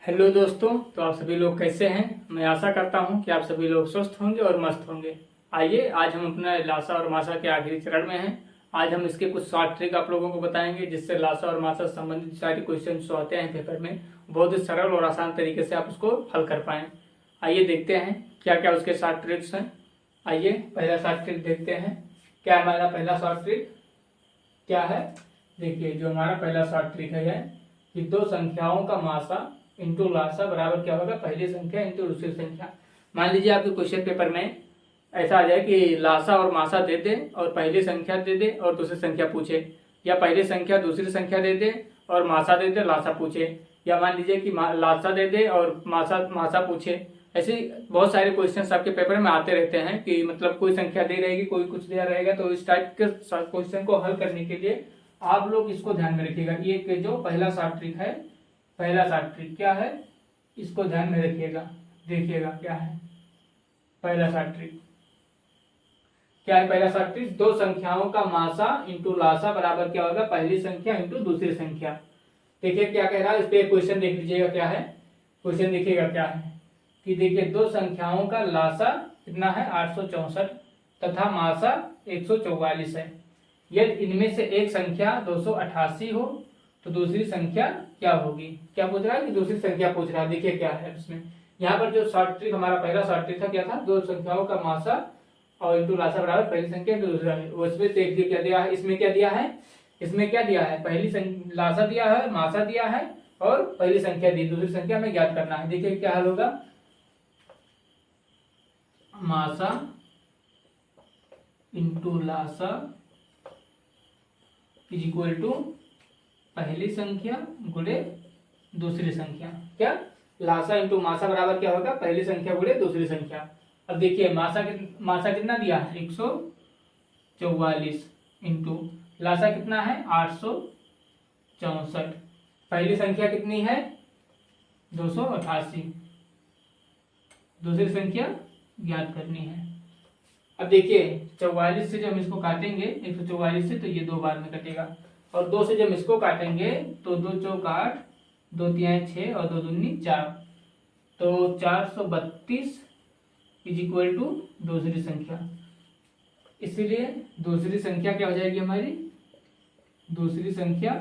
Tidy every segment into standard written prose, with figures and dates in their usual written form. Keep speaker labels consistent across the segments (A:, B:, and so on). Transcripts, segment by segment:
A: Hello दोस्तों, तो आप सभी लोग कैसे हैं। मैं आशा करता हूं कि आप सभी लोग स्वस्थ होंगे और मस्त होंगे। आइए, आज हम अपना लासा और मासा के आखिरी चरण में हैं। आज हम इसके कुछ शॉर्ट ट्रिक आप लोगों को बताएंगे, जिससे लासा और मासा से संबंधित सारे क्वेश्चन जो आते हैं पेपर में बहुत ही सरल और आसान तरीके से आप उसको हल कर पाएँ। आइए देखते हैं क्या क्या उसके शॉर्ट ट्रिक्स हैं। आइए पहला शॉर्ट ट्रिक देखते हैं। क्या हमारा पहला शॉर्ट ट्रिक क्या है। देखिए, जो हमारा पहला शॉर्ट ट्रिक है कि दो संख्याओं का मासा इंटू लासा बराबर क्या होगा, पहली संख्या इंटू दूसरी संख्या। मान लीजिए आपके क्वेश्चन पेपर में ऐसा आ जाए कि लासा और मासा दे दे और पहली संख्या दे दे और दूसरी संख्या पूछे, या पहली संख्या दूसरी संख्या दे दे और मासा दे दे लासा पूछे, या मान लीजिए कि लासा दे दे और मासा मासा पूछे। ऐसे बहुत सारे क्वेश्चन आपके पेपर में आते रहते हैं कि मतलब कोई संख्या दे रहेगी, कोई कुछ दिया रहेगा। तो इस टाइप के क्वेश्चन को हल करने के लिए आप लोग इसको ध्यान में रखिएगा। ये जो पहला शॉर्ट ट्रिक है, पहला शॉर्ट ट्रिक क्या है, इसको ध्यान में रखिएगा। देखिएगा क्या है पहला शॉर्ट ट्रिक। क्या है पहला शॉर्ट ट्रिक, दो संख्याओं का मासा इंटू लासा बराबर क्या होगा, पहली संख्या इंटू दूसरी संख्या। देखिए क्या कह रहा है, इस पे क्वेश्चन देख लीजिएगा क्या है। क्वेश्चन देखिएगा क्या है कि देखिए, दो संख्याओं का लासा कितना है 864 तथा मासा 144 है। यदि इनमें से एक संख्या 288 हो तो दूसरी संख्या क्या होगी। क्या पूछ रहा है कि दूसरी संख्या पूछ रहा है। देखिए क्या है इसमें, यहाँ पर जो शॉर्ट ट्रिक हमारा पहला शॉर्ट ट्रिक था क्या था, दो संख्याओं का मासा और इंटू लासा बराबर पहली संख्या इंटू दूसरा। उसमें देखिए क्या दिया है, इसमें क्या दिया है, इसमें क्या दिया है, पहली लासा दिया है, मासा दिया है और पहली संख्या दी, दूसरी संख्या हमें ज्ञात करना है। देखिए क्या हल होगा, मासा इंटू लासा इज इक्वल टू पहली संख्या गुणे दूसरी संख्या। क्या, लासा इंटू मासा बराबर क्या होगा, पहली संख्या गुणे दूसरी संख्या। अब देखिए मासा कितना दिया है 144 इंटू लासा कितना है 864। पहली संख्या कितनी है 288, दूसरी संख्या ज्ञात करनी है। अब देखिए 44 से जब हम इसको काटेंगे 144 से, तो ये दो बार में कटेगा, और 2 से जब इसको काटेंगे तो 2 चौक 8, 2 तिहाई 6 और 2 दूनी 4, तो 432 इज इक्वल टू दूसरी संख्या। इसीलिए दूसरी संख्या क्या हो जाएगी हमारी, दूसरी संख्या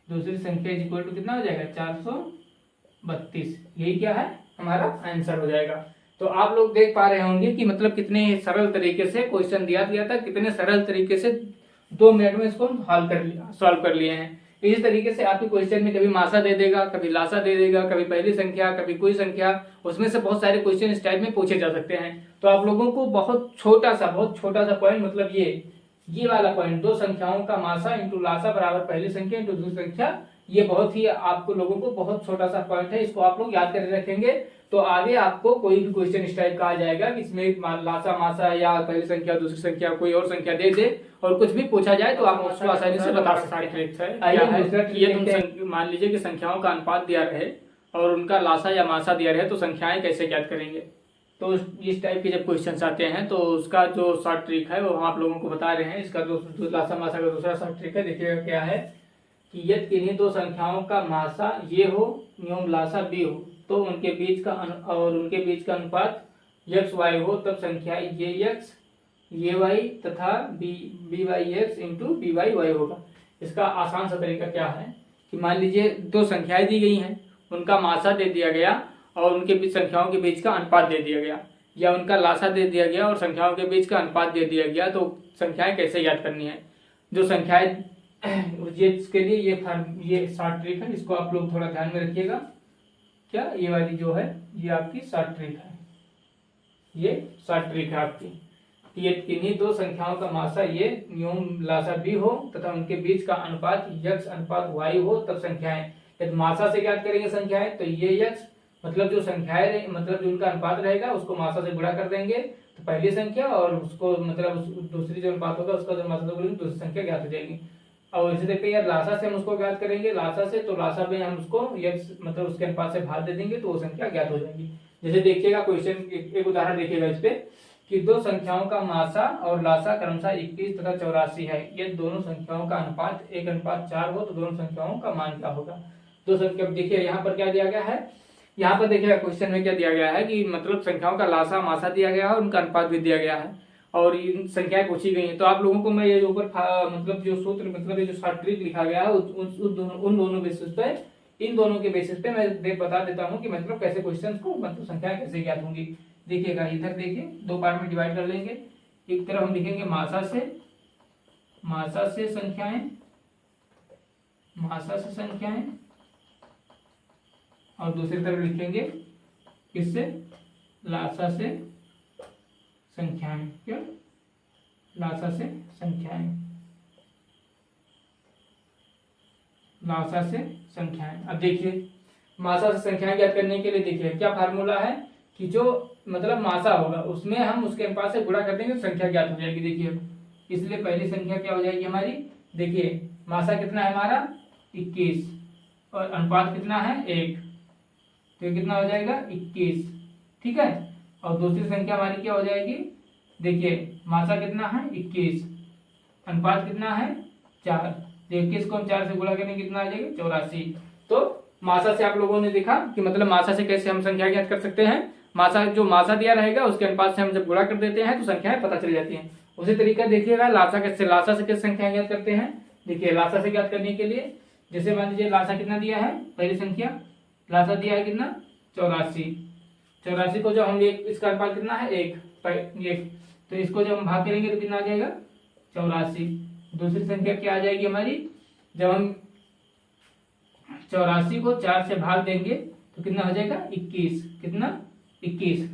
A: इज इक्वल टू कितना हो जाएगा 432। यही क्या है हमारा आंसर हो जाएगा। तो आप लोग देख पा रहे होंगे कि मतलब कितने सरल तरीके से क्वेश्चन दिया था, कितने सरल तरीके से 2 मिनट में इसको सॉल्व कर लिए हैं। इसी तरीके से आपके क्वेश्चन में कभी मासा दे देगा, कभी लासा दे देगा, कभी पहली संख्या, कभी कोई संख्या, उसमें से बहुत सारे क्वेश्चन इस टाइप में पूछे जा सकते हैं। तो आप लोगों को बहुत छोटा सा पॉइंट, मतलब ये वाला पॉइंट, दो संख्याओं का मासा इंटू लासा बराबर पहली संख्या इंटू दूसरी संख्या, ये बहुत ही आपको लोगों को बहुत छोटा सा पॉइंट है। इसको आप लोग याद कर रखेंगे तो आगे आपको कोई भी क्वेश्चन इस टाइप का आ जाएगा कि इसमें लासा मासा या पहली संख्या दूसरी संख्या कोई और संख्या दे दे और कुछ भी पूछा जाए तो आप उसको आसानी से बता सकते हैं। ये तुम मान लीजिए कि संख्याओं का अनुपात दिया रहे और उनका लासा या मासा दिया रहे, तो संख्याएं कैसे ज्ञात करेंगे। तो इस टाइप के जब क्वेश्चन आते हैं तो उसका जो शॉर्ट ट्रिक है वो हम आप लोगों को बता रहे हैं। इसका जो लासा मासा का दूसरा शॉर्ट ट्रिक है, देखिएगा क्या है कि यदि किन्हीं दो संख्याओं का मासा ये हो एवं लासा बी हो तो उनके बीच का अनुपात x y हो, तब संख्याएं ये x ये y तथा B Y X into B Y Y होगा। इसका आसान सा तरीका क्या है कि मान लीजिए दो संख्याएं दी गई हैं, उनका मासा दे दिया गया और उनके बीच संख्याओं के बीच का अनुपात दे दिया गया, या उनका लासा दे दिया गया और संख्याओं के बीच का अनुपात दे दिया गया। तो संख्याएं कैसे याद करनी है, जो संख्याएं इसके लिए ये शॉर्ट ट्रिक है, इसको आप लोग थोड़ा ध्यान में रखिएगा। क्या, ये वाली जो है ये आपकी शॉर्ट ट्रिक है, ये शॉर्ट ट्रिक है आपकी। ये किन्हीं दो संख्याओं का मासा ये न्यूम लासा बी हो तथा उनके बीच का अनुपात x अनुपात y हो, तब संख्याएं, यदि मासा से ज्ञात करेंगे संख्याएं तो ये x मतलब जो संख्याएं मतलब जो उनका अनुपात रहेगा उसको मासा से गुणा कर देंगे तो पहली संख्या, और उसको मतलब दूसरी जो अनुपात होगा उसका जो मासा से गुणा दूसरी संख्या ज्ञात हो जाएगी। और इसी तरीके यार लासा से हम उसको ज्ञात करेंगे, लासा से तो लासा में हम उसको x मतलब उसके अनुपात से भाग दे देंगे तो वो संख्या ज्ञात हो जाएगी। जैसे देखिएगा क्वेश्चन, एक उदाहरण देखिएगा इस पे कि दो संख्याओं का मासा और लासा क्रमशः 21 तथा 84 है। ये दोनों संख्याओं का अनुपात 1:4 हो तो दोनों संख्याओं का मान क्या होगा। दो संख्या। देखिए यहाँ पर क्या दिया गया है, यहाँ पर देखिएगा क्वेश्चन में क्या दिया गया है कि मतलब संख्याओं का लासा मासा दिया गया है और उनका अनुपात भी दिया गया है और इन संख्याएं पूछी गई हैं। तो आप लोगों को मैं ये ऊपर मतलब जो सूत्र मतलब ये जो शॉर्ट ट्रिक लिखा गया है उन दोनों बेसिस पे, इन दोनों के बेसिस पे मैं बता देता हूँ कि मतलब कैसे क्वेश्चन को मतलब संख्या कैसे ज्ञात होंगी। देखिएगा इधर देखिए दो पार्ट में डिवाइड कर लेंगे। एक तरफ हम लिखेंगे मासा से संख्याएं, मासा से संख्याएं, और दूसरी तरफ लिखेंगे किससे, लासा से संख्याएं। क्या, लासा से संख्याएं, लासा से संख्याएं। अब देखिए मासा से संख्याएं ज्ञात करने के लिए देखिए क्या फार्मूला है कि जो मतलब मासा होगा उसमें हम उसके अनुपात से गुणा कर देंगे तो संख्या ज्ञात हो जाएगी। देखिए इसलिए पहली संख्या क्या हो जाएगी हमारी, देखिए मासा कितना है हमारा 21 और अनुपात कितना है 1, तो ये कितना हो जाएगा 21, ठीक है। और दूसरी संख्या हमारी क्या हो जाएगी, देखिए मासा कितना है 21, अनुपात कितना है 4, तो 21 को हम 4 से गुणा करेंगे कितना आ जाएगा 84। तो मासा से आप लोगों ने देखा कि मतलब मासा से कैसे हम संख्या ज्ञात कर सकते हैं। मासा जो मासा दिया रहेगा उसके अनुपात से हम जब गुणा कर देते हैं तो संख्याएं पता चल जाती हैं। उसी तरीका देखिएगा लासा से कैसे संख्या ज्ञात करते हैं। देखिए लासा से ज्ञात करने के लिए जैसे मान लीजिए लासा कितना दिया है, पहली संख्या लासा दिया है कितना 84, 84 को जब हम इसका अनुपात कितना है 1, तो इसको जब हम भाग करेंगे तो कितना आ जाएगा 84। दूसरी संख्या क्या आ जाएगी हमारी, जब हम 84 को 4 से भाग देंगे तो कितना हो जाएगा 21, कितना 21।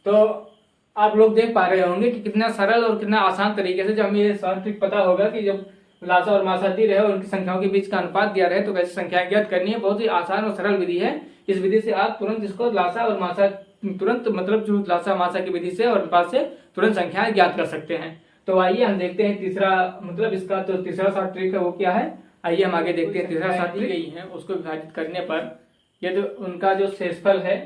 A: तो आप लोग देख पा रहे होंगे कि कितना सरल और कितना आसान तरीके से जब हमें ये शॉर्ट ट्रिक पता होगा कि जब लासा और मासा दी रहे और उनकी संख्याओं के बीच का अनुपात दिया रहे तो कैसे संख्या ज्ञात करनी है। बहुत ही आसान और सरल विधि है। इस विधि से आप तुरंत इसको लासा और मासा तुरंत मतलब जो लासा मासा की विधि से और अनुपात से तुरंत संख्याएं ज्ञात कर सकते हैं। तो आइए हम देखते हैं तीसरा मतलब इसका तो तीसरा शॉर्ट ट्रिक है वो क्या है। आइए हम आगे देखते हैं। तीसरा शॉर्ट ट्रिक यही है, उसको विभाजित करने पर यदि उनका जो शेषफल है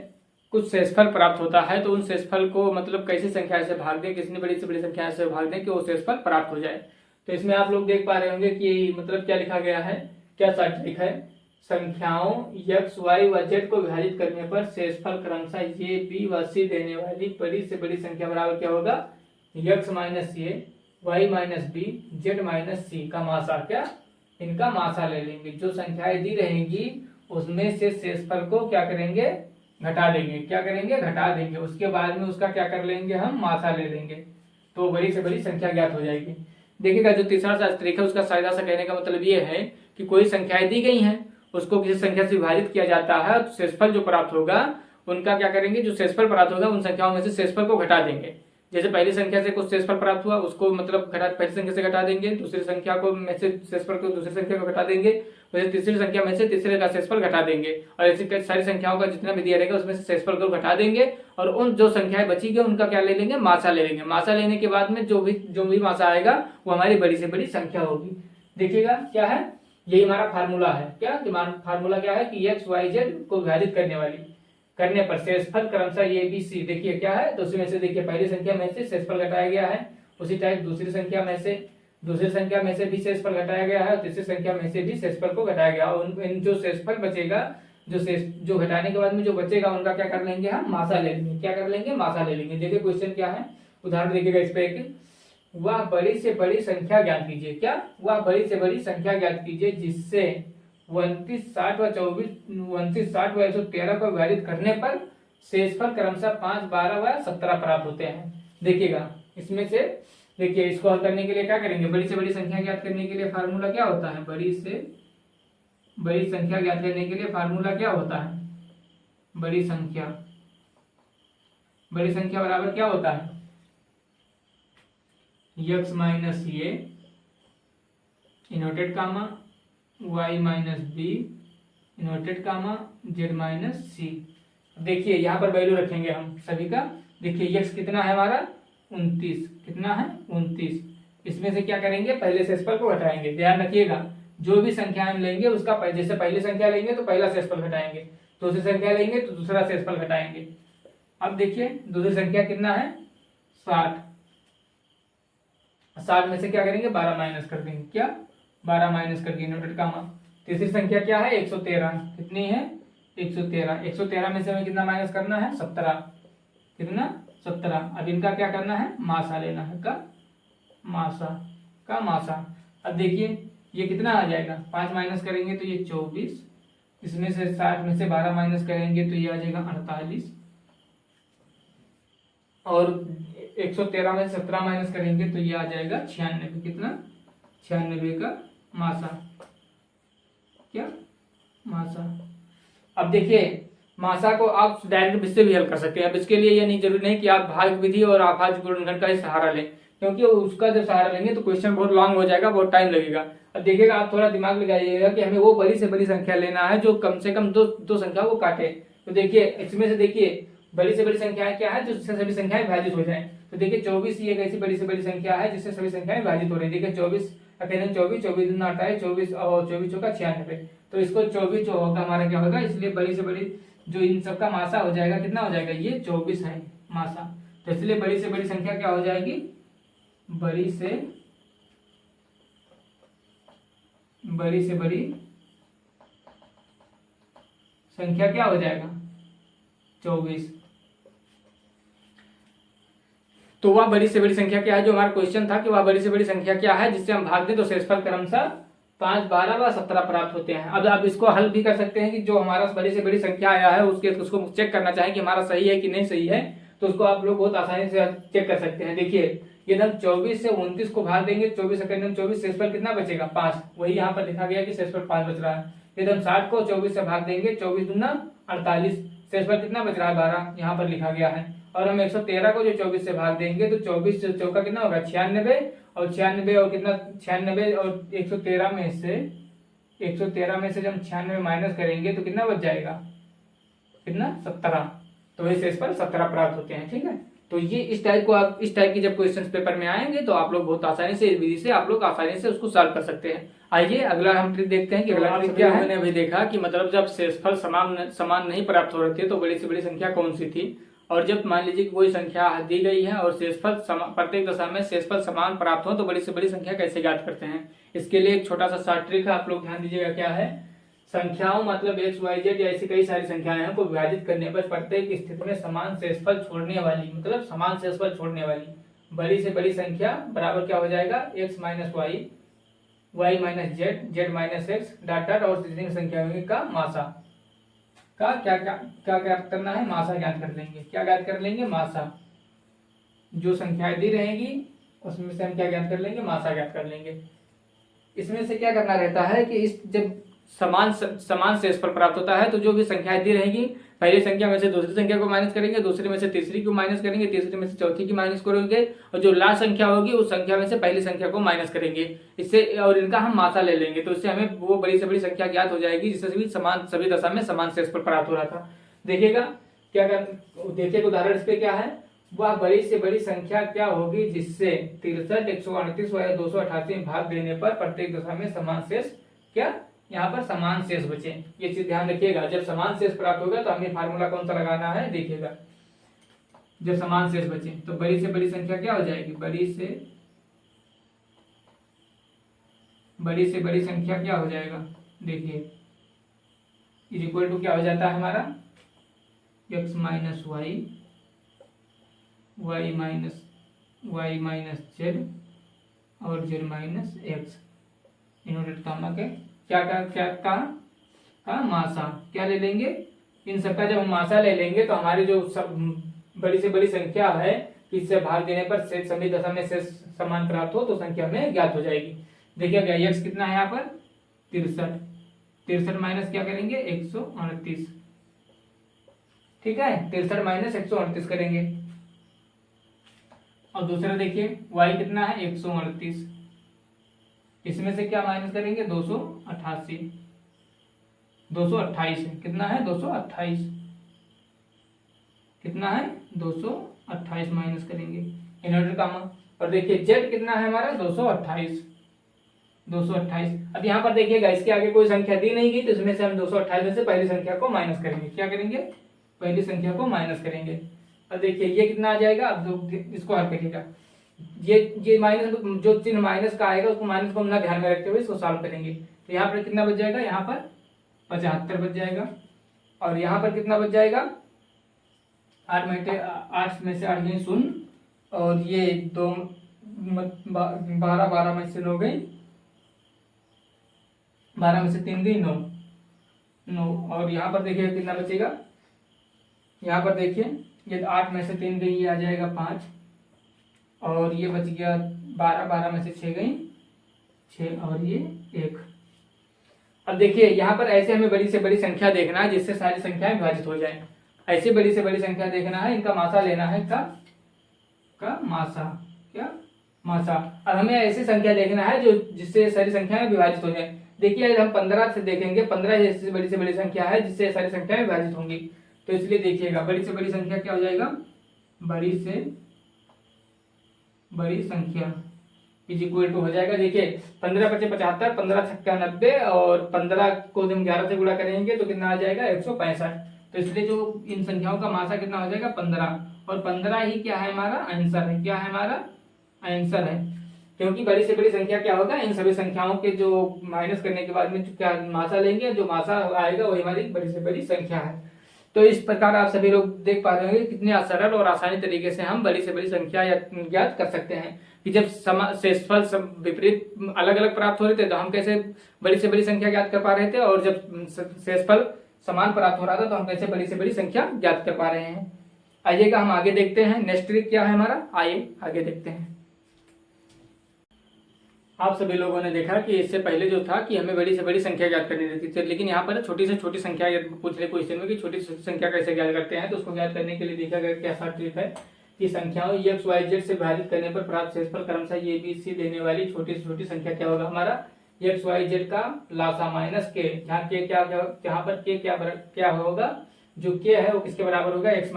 A: कुछ शेषफल प्राप्त होता है तो उन शेषफल को मतलब कैसी संख्या से भाग दें, कितनी बड़ी से बड़ी संख्या से भाग दें कि वो शेषफल प्राप्त हो जाए। तो इसमें आप लोग देख पा रहे होंगे कि मतलब क्या लिखा गया है, क्या शॉर्ट ट्रिक है। संख्याओं x, y व z को विभाजित करने पर शेषफल क्रमशः a, b व c देने वाली बड़ी से बड़ी संख्या बराबर क्या होगा, x minus a, y minus b, z minus c का मासा। क्या, इनका मासा ले लेंगे। जो संख्याएं दी रहेंगी उसमें से शेषफल को क्या करेंगे, घटा देंगे। क्या करेंगे, घटा देंगे। उसके बाद में उसका क्या कर लेंगे, हम मासा ले लेंगे। तो बड़ी से बड़ी संख्या ज्ञात हो जाएगी। देखिएगा जो तीसरा शॉर्ट ट्रिक है उसका सीधा सा कहने का मतलब ये है कि कोई संख्याएं दी गई हैं उसको किसी संख्या से विभाजित किया जाता है तो शेषफल जो प्राप्त होगा उनका क्या करेंगे, जो शेषफल प्राप्त होगा उन संख्याओं में से शेषफल को घटा देंगे। जैसे पहली संख्या से कुछ शेषफल प्राप्त हुआ उसको मतलब पहली संख्या से घटा देंगे, दूसरी संख्या को में से शेषफल को दूसरी संख्या को घटा देंगे, वैसे तीसरी संख्या में से तीसरे का शेषफल घटा देंगे और ऐसी सारी संख्याओं का जितना भी दिया रहेगा उसमें से शेषफल को घटा देंगे और उन जो संख्याएं बची गई उनका क्या ले लेंगे, मासा ले लेंगे। मासा लेने के बाद में जो भी मासा आएगा वो हमारी बड़ी से बड़ी संख्या होगी। देखिएगा क्या है, यही हमारा फार्मूला है। क्या फार्मूला क्या है कि x, y, z को विभाजित करने पर शेषफल क्रमशः a, b, c। देखिए क्या है, तो उसमें से देखिए पहली संख्या में से शेषफल घटाया गया है, उसी टाइप दूसरी संख्या में से भी शेषफल घटाया गया है और तीसरी संख्या में से भी शेषफल को घटाया गया। और इन जो शेषफल बचेगा जो घटाने के बाद में जो बचेगा उनका क्या कर लेंगे, हम मासा ले लेंगे। क्या कर लेंगे, मासा ले लेंगे। देखिए क्वेश्चन क्या है, उदाहरण देखिएगा इस पे एक, वह बड़ी से बड़ी संख्या ज्ञात कीजिए। क्या, वह बड़ी से बड़ी संख्या ज्ञात कीजिए जिससे 29, 60 व 113 को विभाजित करने पर शेषफल क्रमशः 5, 12 व 17 प्राप्त होते हैं। देखिएगा इसमें से देखिए इसको हल करने के लिए क्या करेंगे, बड़ी से बड़ी संख्या ज्ञात करने के लिए फार्मूला क्या होता है, बड़ी से बड़ी संख्या ज्ञात करने के लिए फार्मूला क्या होता है, बड़ी संख्या बराबर क्या होता है, x minus A inverted comma y minus B inverted comma z minus C. देखिए यहाँ पर वैल्यू रखेंगे हम सभी का। देखिए x कितना है हमारा 29, कितना है 29। इसमें से क्या करेंगे, पहले शेषफल को घटाएंगे। ध्यान रखिएगा जो भी संख्या हम लेंगे उसका जैसे पहली संख्या लेंगे तो पहला शेषफल घटाएंगे, दूसरी संख्या लेंगे तो दूसरा शेषफल घटाएंगे। अब देखिए दूसरी संख्या कितना है 60 में से क्या करेंगे 12 माइनस कर देंगे। क्या, 12 माइनस कर दिए इनवर्टेड कामा। तीसरी संख्या क्या है 113, कितनी है 113। 113 में से हमें कितना माइनस करना है 17, कितना 17। अब इनका क्या करना है मासा लेना है, का मासा, का मासा। अब देखिए ये कितना आ जाएगा, 5 माइनस करेंगे तो ये 24, इसमें से 60 में से 12 माइनस करेंगे तो ये आ जाएगा 48, और 113 में से 17 माइनस करेंगे तो ये आ जाएगा 96, कितना 96 का मासा, क्या मासा। अब देखिए मासा को आप डायरेक्ट इससे भी हल कर सकते हैं। अब इसके लिए ये नहीं जरूरी नहीं कि आप भाग विधि और आभाज्य गुणनखंड का ही सहारा लें, क्योंकि उसका जब सहारा लेंगे तो क्वेश्चन बहुत लॉन्ग हो जाएगा, बहुत टाइम लगेगा। अब देखिएगा आप थोड़ा दिमाग लगाइएगा कि हमें वो बड़ी से बड़ी संख्या लेना है जो कम से कम दो संख्या को काटे। तो देखिए इसमें से देखिए बड़ी से बड़ी संख्या क्या है जिससे सभी संख्याएं विभाजित हो जाएं। तो देखिए 24 ये एक ऐसी बड़ी से बड़ी संख्या है जिससे सभी संख्याएं विभाजित हो रही है। देखिए 24 अकेले 24, 24 दूना 28, 24 और 24 चौका 96। तो इसको 24 जो होगा हमारा क्या होगा, इसलिए बड़ी से बड़ी जो इन सबका मासा हो जाएगा, कितना हो जाएगा, ये 24 है मासा। तो इसलिए बड़ी से बड़ी संख्या क्या हो जाएगी, बड़ी से बड़ी संख्या क्या हो जाएगा 24। तो वह बड़ी से बड़ी संख्या क्या है, जो हमारा क्वेश्चन था कि वह बड़ी से बड़ी संख्या क्या है जिससे हम भाग दें तो शेषफल क्रमशः 5, 12 व 17 प्राप्त होते हैं। अब आप इसको हल भी कर सकते हैं कि जो हमारा बड़ी से बड़ी संख्या आया है उसको चेक करना चाहें कि हमारा सही है कि नहीं सही है, तो उसको आप लोग बहुत आसानी से चेक कर सकते हैं। देखिए यदि हम 24 से 29 को भाग देंगे, 24 सेकंड में 24, शेषफल कितना बचेगा 5, वही यहाँ पर लिखा गया कि शेषफल 5 बच रहा है। यदि हम 60 को 24 से भाग देंगे, 24 दूना 48, शेषफल कितना बच रहा है 12, यहाँ पर लिखा गया है। और हम 113 को जो 24 से भाग देंगे तो 24 चौका कितना होगा 96, और 96 और कितना 96 और 113 में से 113 में से जब 96 माइनस करेंगे तो कितना बच जाएगा, कितना 17। तो वही शेषफल 17 प्राप्त होते हैं। ठीक है, तो ये इस टाइप की जब क्वेश्चन पेपर में आएंगे तो आप लोग बहुत आसानी से इस विधि से आप लोग आसानी से उसको सॉल्व कर सकते हैं। आइए अगला हम ट्रिक देखते हैं कि अगला ट्रिक क्या है। मैंने अभी देखा कि मतलब जब शेषफल समान नहीं प्राप्त हो रही थी तो बड़ी से बड़ी संख्या कौन सी थी, और जब मान लीजिए कोई संख्या दी गई है और शेषफल प्रत्येक दशा में शेषफल समान प्राप्त हो तो बड़ी से बड़ी संख्या कैसे ज्ञात करते हैं। इसके लिए एक छोटा सा शॉर्ट ट्रिक है, आप लोग ध्यान दीजिएगा। क्या है, संख्याओं मतलब x, y, z या ऐसी कई सारी संख्याएं हैं को विभाजित करने पर प्रत्येक स्थिति में समान शेषफल छोड़ने वाली, मतलब समान शेषफल छोड़ने वाली बड़ी से बड़ी संख्या बराबर क्या हो जाएगा x minus Y, Y minus Z, Z minus X dot dot और जितनी संख्या होगी का मासा का क्या ज्ञात करना है, मासा ज्ञात कर लेंगे। क्या ज्ञात कर लेंगे, मासा। जो संख्याएं दी रहेंगी उसमें से हम क्या ज्ञात कर लेंगे, मासा ज्ञात कर लेंगे। इसमें से क्या करना रहता है कि इस जब समान शेषफल प्राप्त होता है तो जो भी संख्याएं दी रहेगी पहली संख्या में से दूसरी संख्या को माइनस करेंगे, दूसरी में से तीसरी को माइनस करेंगे, तीसरी में से चौथी की माइनस करेंगे, और जो लास्ट संख्या होगी उस संख्या में से पहली संख्या को माइनस करेंगे। इससे और इनका हम मासा ले लेंगे तो इससे हमें वो बड़ी से बड़ी संख्या ज्ञात हो जाएगी जिससे भी सभी दशा में समान शेषफल प्राप्त हो रहा था। देखिएगा क्या देखिएगा उदाहरण इस पे क्या है, वह बड़ी से बड़ी संख्या क्या होगी जिससे 63, 138 व 288 भाग देने पर प्रत्येक दशा में समान शेष क्या, यहाँ पर समान शेष बचे। ये चीज ध्यान रखिएगा, जब समान शेष प्राप्त होगा तो हमें फार्मूला कौन सा लगाना है, देखिएगा जब समान शेष बचे तो बड़ी से बड़ी संख्या क्या हो जाएगी, बड़ी से बड़ी संख्या क्या हो जाएगा, देखिए इज इक्वल टू क्या हो जाता है हमारा x minus Y, Y minus Z और Z minus X inverted comma के क्या मासा। क्या ले लेंगे, इन सबका जब हम मासा ले लेंगे तो हमारी जो सब बड़ी से बड़ी संख्या है इससे भाग देने पर शेष सभी दशा में शेष समान प्राप्त हो तो संख्या में ज्ञात हो जाएगी। देखिएगा x कितना है यहाँ पर 63, 63 माइनस क्या करेंगे 138, ठीक है 63 माइनस 138 करेंगे। और दूसरा देखिए y कितना है 138, इसमें से क्या माइनस करेंगे 288, 228 है, कितना है 228, कितना है 228 माइनस करेंगे इनवर्टेड कामा। और देखिए z कितना है हमारा 228। अब यहाँ पर देखिएगा इसके आगे कोई संख्या दी नहीं गई तो इसमें से हम 228 में से पहली संख्या को माइनस करेंगे। क्या करेंगे, पहली संख्या को माइनस करेंगे। अब देखिए ये कितना आ जाएगा, अब इसको हल करिएगा। ये माइनस जो चिन्ह माइनस का आएगा उसको माइनस को हम ना ध्यान में रखते हुए इसको सॉल्व करेंगे। तो यहाँ पर कितना बच जाएगा, यहाँ पर 75 बच जाएगा। और यहाँ पर कितना बच जाएगा, 8 में से 8 गई शून्य, और ये 2 12 में से 9 गई, 12 में से 3 गई 9। और यहाँ पर देखिए कितना बचेगा, यहाँ पर देखिए ये 8 में से 3 गई, ये आ जाएगा 5, और ये बच गया 12 में से 6 गई 6, और ये 1। अब देखिए यहाँ पर ऐसे हमें बड़ी से बड़ी संख्या देखना है जिससे सारी संख्याएं विभाजित हो जाएं। ऐसे बड़ी से बड़ी संख्या देखना है, इनका मासा लेना है, का मासा, क्या मासा। अब हमें ऐसी संख्या देखना है जो जिससे सारी संख्याएं विभाजित हो जाए। देखिए अगर हम 15 से देखेंगे, 15 ऐसी बड़ी से बड़ी संख्या है जिससे सारी संख्याएं विभाजित होंगी, तो इसलिए देखिएगा बड़ी से बड़ी संख्या क्या हो जाएगा, बड़ी से बड़ी संख्या इज इक्वल टू हो जाएगा। देखिए 15 × 5 = 75, 15 × 6 = 90, और 15 को हम 11 से गुणा करेंगे तो कितना आ जाएगा, 165। तो इसलिए जो इन संख्याओं का मासा कितना हो जाएगा, 15, और 15 ही क्या है, हमारा आंसर है। क्या है, हमारा आंसर है, क्योंकि बड़ी से बड़ी संख्या क्या होगा, इन सभी संख्याओं के जो माइनस करने के बाद में क्या मासा लेंगे, जो मासा आएगा वही हमारी बड़ी से बड़ी संख्या है। तो इस प्रकार आप सभी लोग देख पा रहे होंगे कितने सरल और आसानी तरीके से हम बड़ी से बड़ी संख्या ज्ञात कर सकते हैं कि जब शेषफल विपरीत अलग अलग प्राप्त हो रहे थे तो हम कैसे बड़ी से बड़ी संख्या ज्ञात कर पा रहे थे, और जब शेषफल समान प्राप्त हो रहा था तो हम कैसे बड़ी से बड़ी संख्या ज्ञात कर पा रहे हैं। आइएगा हम आगे देखते हैं, नेक्स्ट ट्रिक क्या है हमारा, आइए आगे देखते हैं। आप सभी लोगों ने देखा कि इससे पहले जो था कि हमें बड़ी से बड़ी संख्या ज्ञात करनी रहती थी, लेकिन यहाँ पर छोटी से छोटी संख्या पूछ रहे क्वेश्चन में कि छोटी से संख्या कैसे ज्ञात करते हैं। तो उसको ज्ञात करने के लिए देखा गया कैसा ट्रिक है कि संख्याओं x y z से विभाजित करने पर प्राप्त शेषफल क्रमशः a b c देने वाली छोटी से छोटी संख्या क्या होगा, हमारा x y z का लासा माइनस के, जहाँ के यहाँ पर के क्या होगा, जो के है वो किसके बराबर होगा, x - a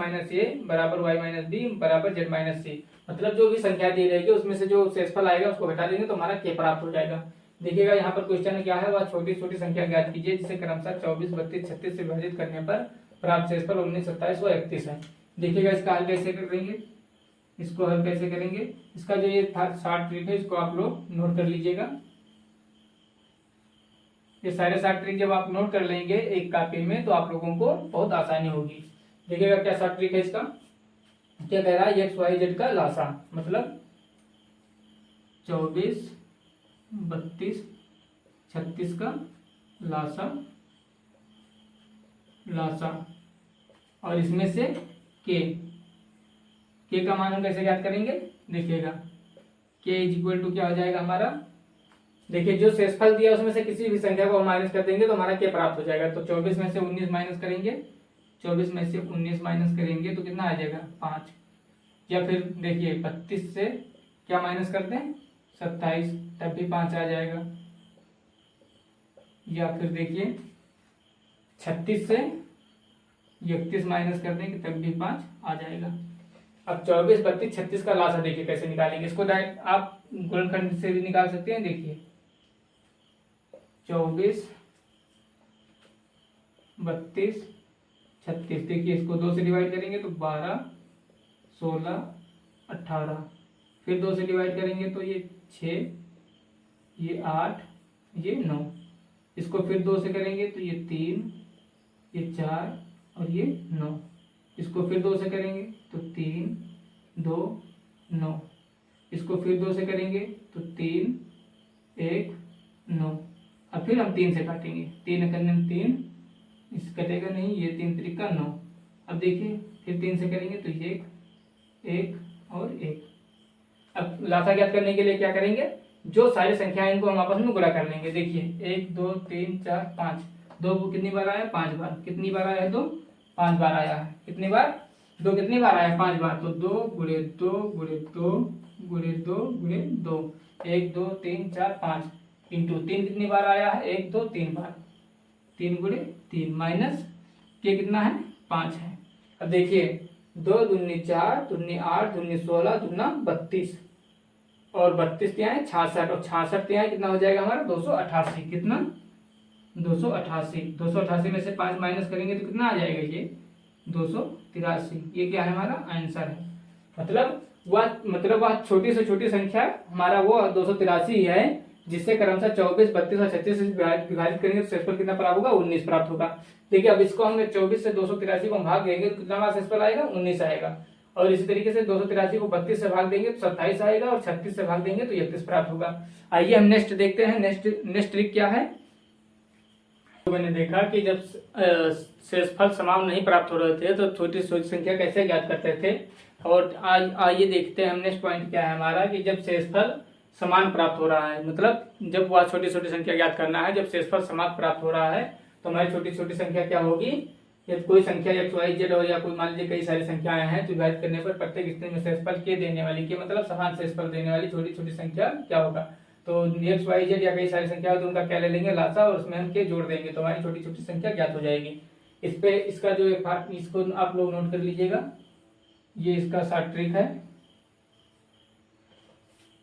A: बराबर y - b बराबर z - c। मतलब जो भी संख्या दी रहेगी उसमें से जो शेषफल आएगा उसको घटा देंगे तो हमारा के प्राप्त हो जाएगा। देखिएगा यहाँ पर क्वेश्चन क्या है, वह छोटी छोटी संख्या ज्ञात कीजिए जिसे क्रमशः 24, 32, 36 से विभाजित करने पर प्राप्त शेषफल 19, 27 व 31 है। देखिएगा इसका हल कैसे करेंगे, इसको हल कैसे करेंगे, इसका जो ये था शॉर्ट ट्रिक है इसको आप लोग नोट कर लीजिएगा। ये सारे शॉर्ट ट्रिक जब आप नोट कर लेंगे एक कॉपी में तो आप लोगों को बहुत आसानी होगी। देखिएगा क्या शॉर्ट ट्रिक है इसका, क्या कह रहा है, एक्स वाई जेड का लासा मतलब 24, 32, 36 का लासा और इसमें से के का मान हम कैसे ज्ञात करेंगे, देखिएगा के इज इक्वल टू क्या हो जाएगा हमारा, देखिए जो शेषफल दिया उसमें से किसी भी संख्या को हम माइनस कर देंगे तो हमारा के प्राप्त हो जाएगा। तो 24 में से 19 माइनस करेंगे, 24 में से 19 माइनस करेंगे तो कितना आ जाएगा 5, या फिर देखिए 32 से क्या माइनस करते हैं 27 तब भी 5 आ जाएगा, या फिर देखिए 36 से 31 माइनस कर देंगे तब भी 5 आ जाएगा। अब 24, 32, 36 का लासा देखिए कैसे निकालेंगे, इसको डायरेक्ट आप गुणनखंड से भी निकाल सकते हैं। देखिए 24, 32, 36, देखिए इसको 2 से डिवाइड करेंगे तो 12, 16, 18, फिर 2 से डिवाइड करेंगे तो ये 6, ये 8, ये 9, इसको फिर 2 से करेंगे तो ये 3, ये 4 और ये 9, इसको फिर 2 से करेंगे तो 3, 2, 9, इसको फिर 2 से करेंगे तो 3, 1, 9, अब फिर हम 3 से काटेंगे, 3 करने 3, इस कटेगा नहीं, ये 3 त्रिका 9। अब देखिए फिर 3 से करेंगे तो 1 और 1। अब लासा ज्ञात करने के लिए क्या करेंगे, जो सारी संख्याएं इनको हम आपस में गुणा कर लेंगे। देखिए 1, 2, 3, 4, 5, 2 कितनी बार आया 5 बार, कितनी बार आया है 2 5 बार आया है, कितनी बार 2 कितनी बार आया 5 बार, तो 2 गुणे 2 गुणे 2 गुणे 2 गुणे 2, 1, 2, 3, 4, 5 इंटू 3 कितनी बार आया है 1, 2, 3 बार, 3 गुणे 3 माइनस के कितना है 5 है। अब देखिए 2 दूनी 4, दूनी 8, दूनी 16, दूना 32 और 32 क्या है 66 और 66 क्या है कितना हो जाएगा हमारा 288, कितना 288, 288 में से 5 माइनस करेंगे तो कितना आ जाएगा ये 283, ये क्या है हमारा आंसर है। मतलब वह छोटी से छोटी संख्या हमारा वो 283 है जिससे क्रमशः 24, 32 और 36 से विभाजित करेंगे तो शेषफल कितना प्राप्त होगा, 19 प्राप्त होगा। देखिए अब इसको हमने 24 से 283 को भाग देंगे तो कितना हमारा शेषफल आएगा, 19 आएगा। और इसी तरीके से 283 को 32 से भाग देंगे तो 27 आएगा, और 36 से भाग देंगे तो 31 प्राप्त होगा। आइए हम नेक्स्ट देखते हैं, नेक्स्ट ट्रिक क्या है। तो मैंने देखा कि जब शेषफल समान नहीं प्राप्त हो रहे थे तो छोटी छोटी संख्या कैसे ज्ञात करते थे। और आइए देखते हैं हम नेक्स्ट पॉइंट क्या है हमारा, कि जब शेषफल समान प्राप्त हो रहा है, मतलब जब वह छोटी छोटी संख्या ज्ञात करना है, जब शेषफल समान प्राप्त हो रहा है तो हमारी छोटी छोटी संख्या क्या होगी। यदि कोई संख्या एक्स वाई जेड और या कोई मान लीजिए कई सारी संख्याएं हैं तो विभाजित करने पर प्रत्येक स्थिति में शेषफल के देने वाली, के मतलब समान शेषफल देने वाली छोटी छोटी संख्या क्या होगा। तो एक्स वाई जेड या कई सारी संख्या हो तो उनका क्या ले लेंगे, लासा, और उसमें हम के जोड़ देंगे तो हमारी छोटी छोटी संख्या ज्ञात हो जाएगी। इस पे इसका जो एक पार्ट, इसको आप लोग नोट कर लीजिएगा, ये इसका शॉर्ट ट्रिक है।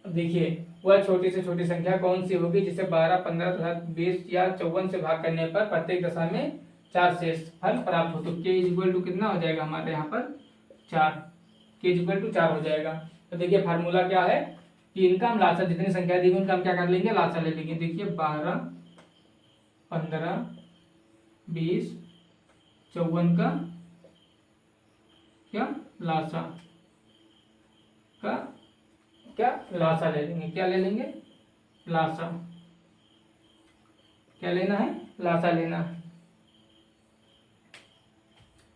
A: देखिए वह छोटी से छोटी संख्या कौन सी होगी जिसे 12, 15 तथा 20 या 54 से भाग करने पर प्रत्येक दशा में 4 शेषफल प्राप्त हो। तो k इक्वल टू कितना हो जाएगा हमारे यहाँ पर 4, k इक्वल टू 4 हो जाएगा। तो देखिए फार्मूला क्या है कि इनका हम लासा, जितनी संख्या दी उनका हम क्या कर लेंगे, लासा ले लेंगे। देखिए 12, 15, 20, 54 का क्या लासा का क्या लासा ले लेंगे। क्या ले लेंगे, लासा। क्या लेना है, लासा लेना है।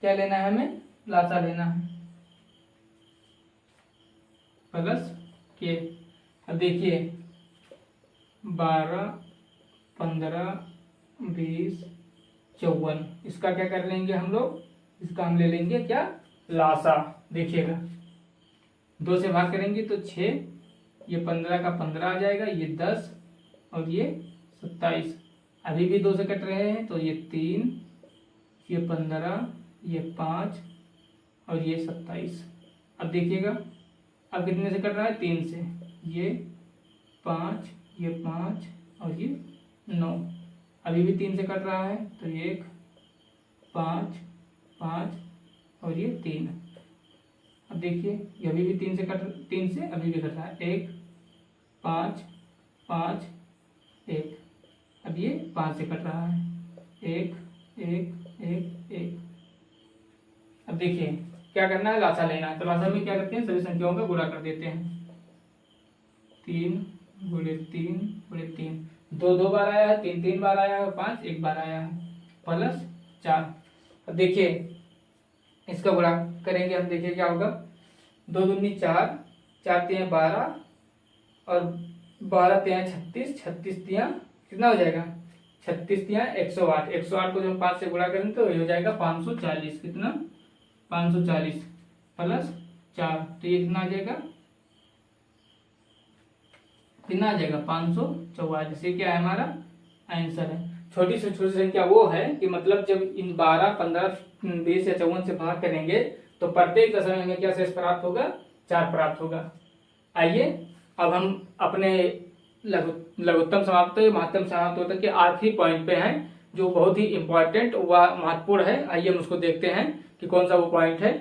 A: क्या लेना है हमें, लासा लेना है, प्लस के। अब देखिए 12, 15, 20, 54, इसका क्या कर लेंगे हम लोग, इसका हम ले लेंगे क्या, लासा। देखिएगा 2 से भाग करेंगे तो 6, ये 15 का 15 आ जाएगा, ये 10 और ये 27। अभी भी 2 से कट रहे हैं तो ये 3, ये 15, ये 5 और ये 27। अब देखिएगा अब कितने से कट रहा है, 3 से, ये 5, ये 5 और ये 9। अभी भी 3 से कट रहा है तो 1, 5, 5 और ये 3। अब देखिए ये अभी भी 3 से अभी भी कट रहा है, 1, 5, 5, 1। अब ये 5 से कट रहा है, 1, 1, 1, 1। अब देखिए क्या करना है, लासा लेना है। तो लासा में क्या करते हैं, सभी संख्याओं का गुणा कर देते हैं। 3 गुणे 3 गुणे 3, 2 2 बार आया है, 3 3 बार आया है, 5 1 बार आया है, प्लस 4। अब देखिए इसका गुणा करेंगे हम, देखिए क्या होगा, 2 दूनी 4, 4 तिया 12 और 12 तिया 36, 36 तिया कितना हो जाएगा, 36 तिया 108। 108 को जब 5 से गुणा करेंगे तो ये हो जाएगा 540। कितना, 540 प्लस 4, तो ये कितना आ जाएगा, कितना आ जाएगा, 544। ये क्या है हमारा आंसर है। छोटी से छोटी संख्या वो है कि मतलब जब इन 12, 15, 20 या 54 से भाग करेंगे तो प्रत्येक दशा में हमें क्या शेष प्राप्त होगा, 4 प्राप्त होगा। आइए अब हम अपने लघुत्तम समाप्त महत्तम समाप्त के आखिरी पॉइंट पे हैं, जो बहुत ही इंपॉर्टेंट व महत्वपूर्ण है। आइए हम उसको देखते हैं कि कौन सा वो पॉइंट है।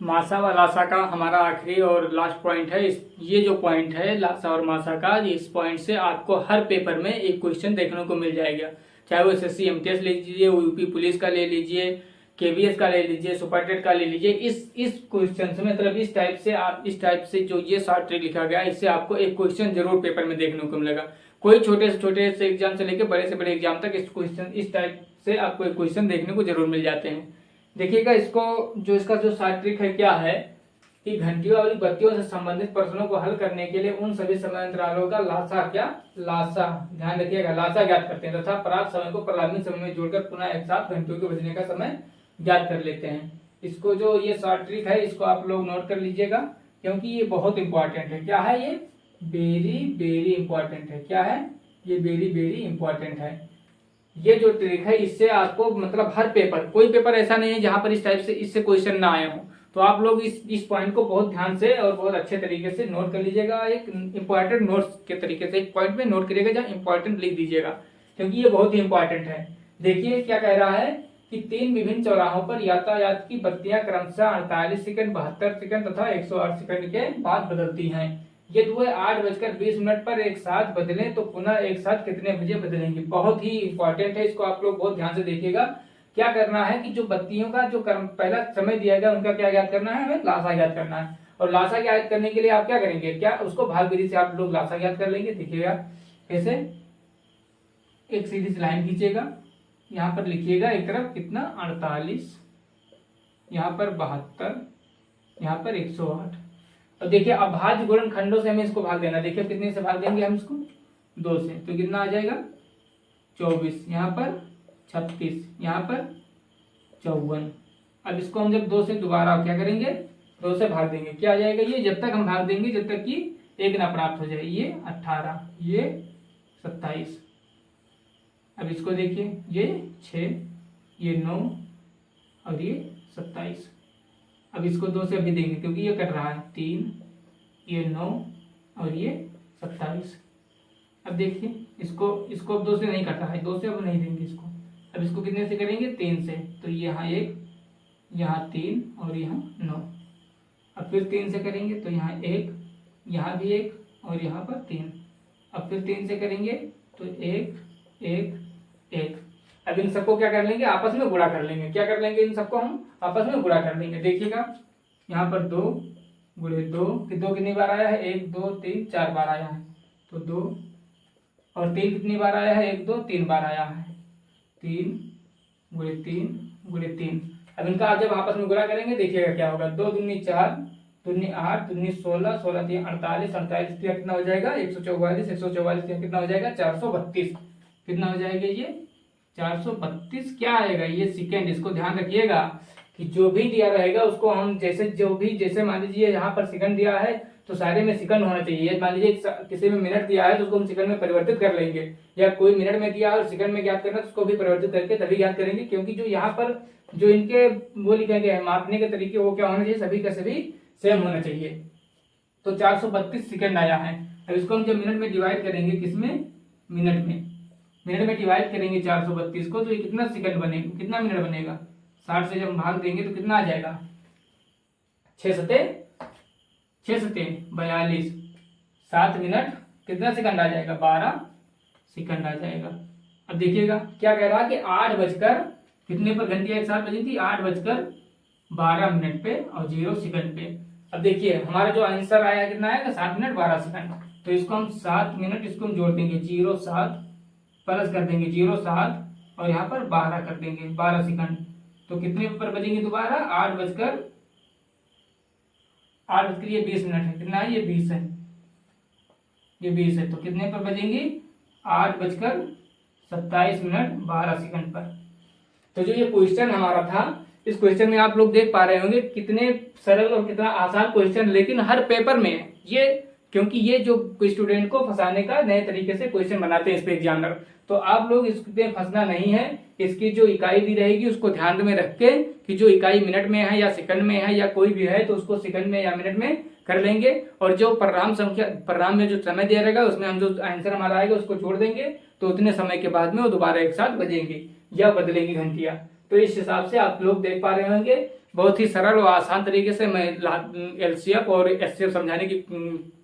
A: मासा व लासा का हमारा आखिरी और लास्ट पॉइंट है। ये जो पॉइंट है लासा और मासा का, इस पॉइंट से आपको हर पेपर में एक क्वेश्चन देखने को मिल जाएगा, चाहे वो एसएससी एमटीएस ले लीजिए, यूपी पुलिस का ले लीजिए, केवीएस का ले लीजिए, सुपरटेट का ले लीजिए। इस क्वेश्चन से मतलब इस टाइप से जो ये शॉर्ट ट्रिक लिखा गया है, इससे आपको एक क्वेश्चन जरूर पेपर में देखने को मिलेगा। कोई छोटे से एग्जाम से लेकर बड़े से बड़े एग्जाम तक इस टाइप से आपको एक क्वेश्चन देखने को जरूर मिल जाते हैं। देखिएगा इसका जो शॉर्ट ट्रिक है क्या है कि घंटियों वाली बत्तियों से संबंधित प्रश्नों को हल करने के लिए उन सभी समय अंतरालों का लासा ध्यान रखिएगा, लासा ज्ञात करते हैं तथा प्राप्त समय को प्रारंभिक समय में जोड़कर पुनः एक साथ घंटियों के बजने का समय ज्ञात कर लेते हैं। इसको जो ये शॉर्ट ट्रिक है इसको आप लोग नोट कर लीजिएगा, क्योंकि ये बहुत इंपॉर्टेंट है। क्या है ये, वेरी इंपॉर्टेंट है। क्या है ये, वेरी इंपॉर्टेंट है। ये जो ट्रिक है इससे आपको मतलब हर पेपर, कोई पेपर ऐसा नहीं है जहां पर इस टाइप से इससे क्वेश्चन ना आए हो। तो आप लोग इस पॉइंट को बहुत ध्यान से और बहुत अच्छे तरीके से नोट कर लीजिएगा। एक इंपॉर्टेंट नोट्स के तरीके से एक पॉइंट में नोट करिएगा, जहाँ इंपॉर्टेंट लिख दीजिएगा, क्योंकि ये बहुत ही इंपॉर्टेंट है। देखिए क्या कह रहा है कि 3 विभिन्न चौराहों पर यातायात की बत्तियां क्रमशः 48 सेकंड, 72 सेकंड तथा 108 सेकंड के बाद बदलती हैं। यदि वह 8:20 पर एक साथ बदलें तो पुनः एक साथ कितने बजे बदलेंगे। बहुत ही इंपॉर्टेंट है, इसको आप लोग बहुत ध्यान से देखिएगा। क्या करना है कि जो बत्तियों का जो पहला समय दिया गया उनका क्या ज्ञात करना है, हमें लासा ज्ञात करना है। और लासा ज्ञात करने के लिए आप क्या करेंगे, क्या उसको भाग विधि से आप लोग लासा ज्ञात कर लेंगे। देखिएगा कैसे, एक सीधी लाइन खींचेगा, यहाँ पर लिखिएगा एक तरफ कितना 48, यहाँ पर 72, यहाँ पर 108। और देखिए अभाज्य गुणनखंडों से हमें इसको भाग देना। देखिए कितने से भाग देंगे हम इसको, 2 से, तो कितना आ जाएगा 24, यहाँ पर 36, यहाँ पर 54। अब इसको हम जब 2 से दोबारा क्या करेंगे, 2 से भाग देंगे, क्या आ जाएगा ये, जब तक हम भाग देंगे जब तक कि एक ना प्राप्त हो जाए। ये 18, ये 27। अब इसको देखिए, ये 6, ये 9 और ये 27। अब इसको 2 से अभी देंगे क्योंकि ये कट रहा है, 3, ये 9 और ये 27। अब देखिए इसको अब 2 से नहीं कट रहा है, 2 से अब नहीं देंगे इसको। अब इसको कितने से करेंगे, 3 से, तो यहाँ 1, यहाँ 3 और यहाँ 9। अब फिर 3 से करेंगे तो यहाँ 1, यहाँ भी 1 और यहाँ पर 3। अब फिर 3 से करेंगे तो 1, 1, 1। अब इन सबको क्या कर लेंगे, आपस में गुणा कर लेंगे। क्या कर लेंगे, इन सबको हम आपस में गुणा कर लेंगे। देखिएगा यहाँ पर 2 गुणे 2, कि 2 कितनी बार आया है, 1, 2, 3, 4 बार आया है, तो 2। और 3 कितनी बार आया है, 1, 2, 3 बार आया है, 3 गुणे 3 गुणे 3। अब इनका आप जब आपस में गुणा करेंगे देखिएगा क्या होगा, 2 दूनी 4, 2 दूनी 8, 2 दूनी 16, 16 3 48, 48 कितना हो जाएगा 144, 144 कितना हो जाएगा 432। कितना हो जाएगा ये 432। क्या आएगा ये सेकेंड। इसको ध्यान रखिएगा कि जो भी दिया रहेगा उसको हम जैसे मान लीजिए यहाँ पर सेकंड दिया है तो सारे में सेकंड होना चाहिए। मान लीजिए किसी में मिनट दिया है तो उसको हम सेकंड में परिवर्तित कर लेंगे, या कोई मिनट में दिया है और सेकंड में ज्ञात करना तो उसको भी परिवर्तित करके तभी ज्ञात करेंगे, क्योंकि जो यहाँ पर जो इनके वो लिखे गए हैं मापने के तरीके वो क्या होना चाहिए, सभी का सभी सेम होना चाहिए। तो 432 सेकंड आया है। अब इसको हम जब मिनट में डिवाइड करेंगे, किसमें, मिनट में डिवाइड करेंगे 432 को, तो ये कितना सेकंड बनेगा, कितना मिनट बनेगा। 60 से जब भाग देंगे तो कितना आ जाएगा, 6 सते 42, 7 मिनट कितना सेकंड आ जाएगा, 12 सेकंड आ जाएगा। अब देखिएगा क्या कह रहा है कि 8 बजकर कितने पर घंटियां एक साथ बजी थी, 8:12 पे और 0 सेकंड पे। अब देखिए हमारा जो आंसर आया कितना आएगा, 7 मिनट 12 सेकंड। तो इसको हम 7 मिनट इसको हम जोड़ देंगे, 0 7 प्लस कर देंगे 0 7 और यहाँ पर 12 कर देंगे, 12 सेकंड। तो कितने पर बजेंगे दोबारा, 8 बजकर ये 20 मिनट है, कितना है ये 20 है, ये 20 है। तो कितने पर बजेंगे, 8:27 12 सेकंड पर। तो जो ये क्वेश्चन हमारा था, इस क्वेश्चन में आप लोग देख पा रहे होंगे कितने सरल और कितना आसान क्वेश्चन, लेकिन हर पेपर में ये, क्योंकि ये जो स्टूडेंट को फंसाने का नए तरीके से क्वेश्चन बनाते हैं इस पे एग्जामिनर, तो आप लोग इस पे फंसना नहीं है। इसकी जो इकाई दी रहेगी उसको ध्यान में रख के कि जो इकाई मिनट में है या सेकंड में है या कोई भी है तो उसको सेकंड में या मिनट में कर लेंगे। और जो परिणाम में जो समय दिया रहेगा उसमें हम जो आंसर हमारा आएगा उसको जोड़ देंगे, तो उतने समय के बाद में वो दोबारा एक साथ बजेंगे या बदलेंगी घंटियां। तो इस हिसाब से आप लोग देख पा रहे होंगे, बहुत ही सरल और आसान तरीके से मैं एलसीएफ और एचसीएफ समझाने की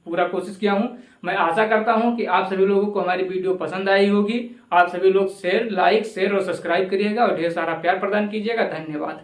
A: पूरा कोशिश किया हूं। मैं आशा करता हूं कि आप सभी लोगों को हमारी वीडियो पसंद आई होगी। आप सभी लोग लाइक शेयर और सब्सक्राइब करिएगा और ढेर सारा प्यार प्रदान कीजिएगा। धन्यवाद।